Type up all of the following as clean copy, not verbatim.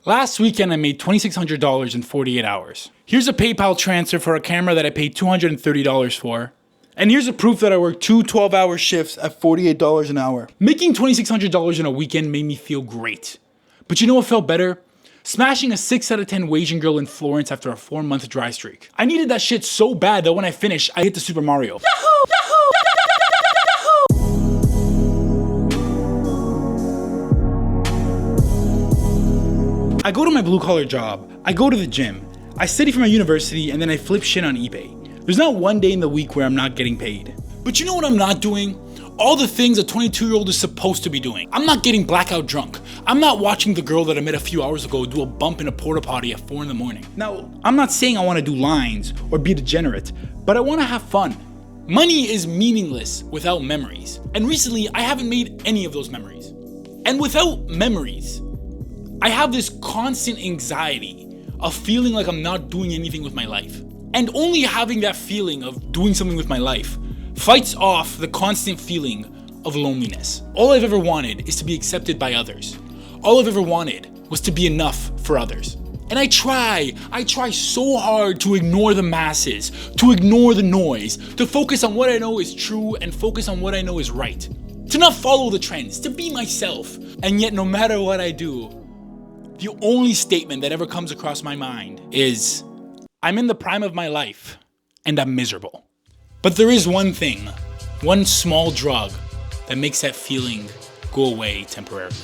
Last weekend I made $2,600 in 48 hours. Here's a PayPal transfer for a camera that I paid $230 for. And here's a proof that I worked two 12-hour shifts at $48 an hour. Making $2,600 in a weekend made me feel great. But you know what felt better? Smashing a 6 out of 10 Asian girl in Florence after a 4-month dry streak. I needed that shit so bad that when I finished, I hit the Super Mario. Yahoo! I go to my blue-collar job, I go to the gym, I study for my university, and then I flip shit on eBay. There's not one day in the week where I'm not getting paid. But you know what I'm not doing? All the things a 22-year-old is supposed to be doing. I'm not getting blackout drunk. I'm not watching the girl that I met a few hours ago do a bump in a porta potty at 4 in the morning. Now, I'm not saying I want to do lines or be degenerate, but I want to have fun. Money is meaningless without memories. And recently, I haven't made any of those memories. And without memories, I have this constant anxiety of feeling like I'm not doing anything with my life. And only having that feeling of doing something with my life fights off the constant feeling of loneliness. All I've ever wanted is to be accepted by others. All I've ever wanted was to be enough for others. And I try so hard to ignore the masses, to ignore the noise, to focus on what I know is true and focus on what I know is right. To not follow the trends, to be myself. And yet no matter what I do, the only statement that ever comes across my mind is, I'm in the prime of my life and I'm miserable. But there is one thing, one small drug that makes that feeling go away temporarily.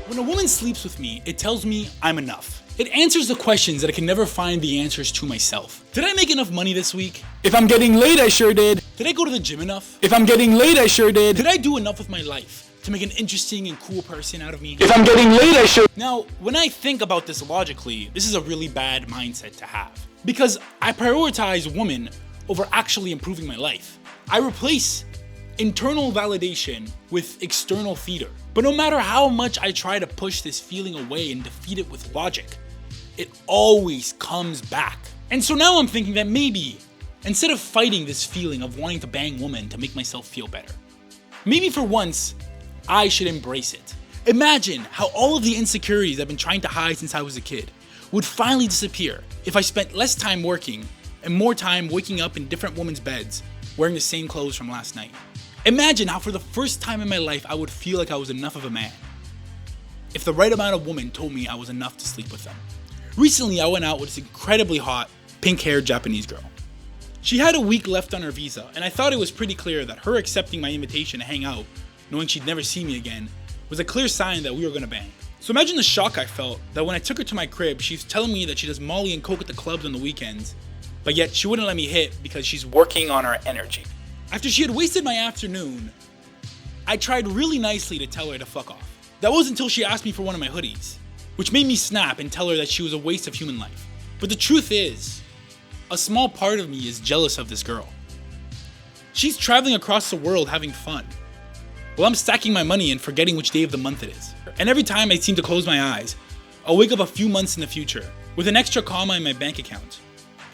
When a woman sleeps with me, it tells me I'm enough. It answers the questions that I can never find the answers to myself. Did I make enough money this week? If I'm getting laid, I sure did. Did I go to the gym enough? If I'm getting laid, I sure did. Did I do enough with my life to make an interesting and cool person out of me? If I'm getting laid, I sure. Now, when I think about this logically, this is a really bad mindset to have. Because I prioritize women over actually improving my life. I replace internal validation with external theater. But no matter how much I try to push this feeling away and defeat it with logic, it always comes back. And so now I'm thinking that maybe, instead of fighting this feeling of wanting to bang women to make myself feel better, maybe for once, I should embrace it. Imagine how all of the insecurities I've been trying to hide since I was a kid would finally disappear if I spent less time working and more time waking up in different women's beds wearing the same clothes from last night. Imagine how for the first time in my life I would feel like I was enough of a man if the right amount of women told me I was enough to sleep with them. Recently I went out with this incredibly hot, pink-haired Japanese girl. She had a week left on her visa, and I thought it was pretty clear that her accepting my invitation to hang out, knowing she'd never see me again, was a clear sign that we were gonna bang. So imagine the shock I felt that when I took her to my crib, she's telling me that she does Molly and Coke at the clubs on the weekends, but yet she wouldn't let me hit because she's working on her energy. After she had wasted my afternoon, I tried really nicely to tell her to fuck off. That was until she asked me for one of my hoodies, which made me snap and tell her that she was a waste of human life. But the truth is, a small part of me is jealous of this girl. She's traveling across the world having fun, while I'm stacking my money and forgetting which day of the month it is. And every time I seem to close my eyes, I'll wake up a few months in the future with an extra comma in my bank account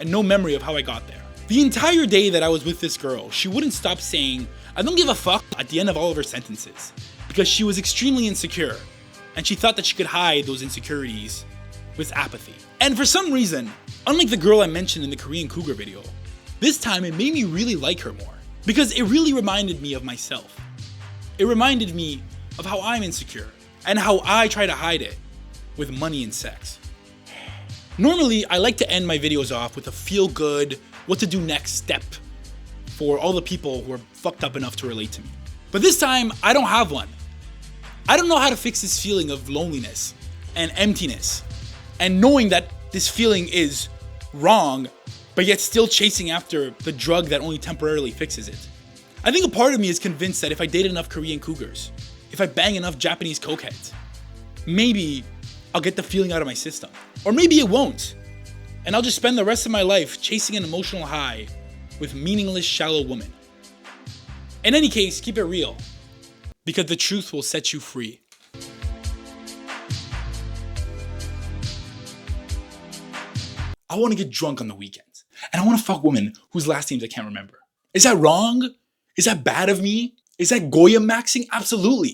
and no memory of how I got there. The entire day that I was with this girl, she wouldn't stop saying, "I don't give a fuck" at the end of all of her sentences, because she was extremely insecure and she thought that she could hide those insecurities with apathy. And for some reason, unlike the girl I mentioned in the Korean Cougar video, this time it made me really like her more, because it really reminded me of myself. It reminded me of how I'm insecure and how I try to hide it with money and sex. Normally, I like to end my videos off with a feel-good, what to do next step for all the people who are fucked up enough to relate to me. But this time, I don't have one. I don't know how to fix this feeling of loneliness and emptiness and knowing that this feeling is wrong, but yet still chasing after the drug that only temporarily fixes it. I think a part of me is convinced that if I date enough Korean cougars, if I bang enough Japanese cokeheads, maybe I'll get the feeling out of my system. Or maybe it won't, and I'll just spend the rest of my life chasing an emotional high with meaningless, shallow women. In any case, keep it real, because the truth will set you free. I want to get drunk on the weekends, and I want to fuck women whose last names I can't remember. Is that wrong? Is that bad of me? Is that Goya maxing? Absolutely.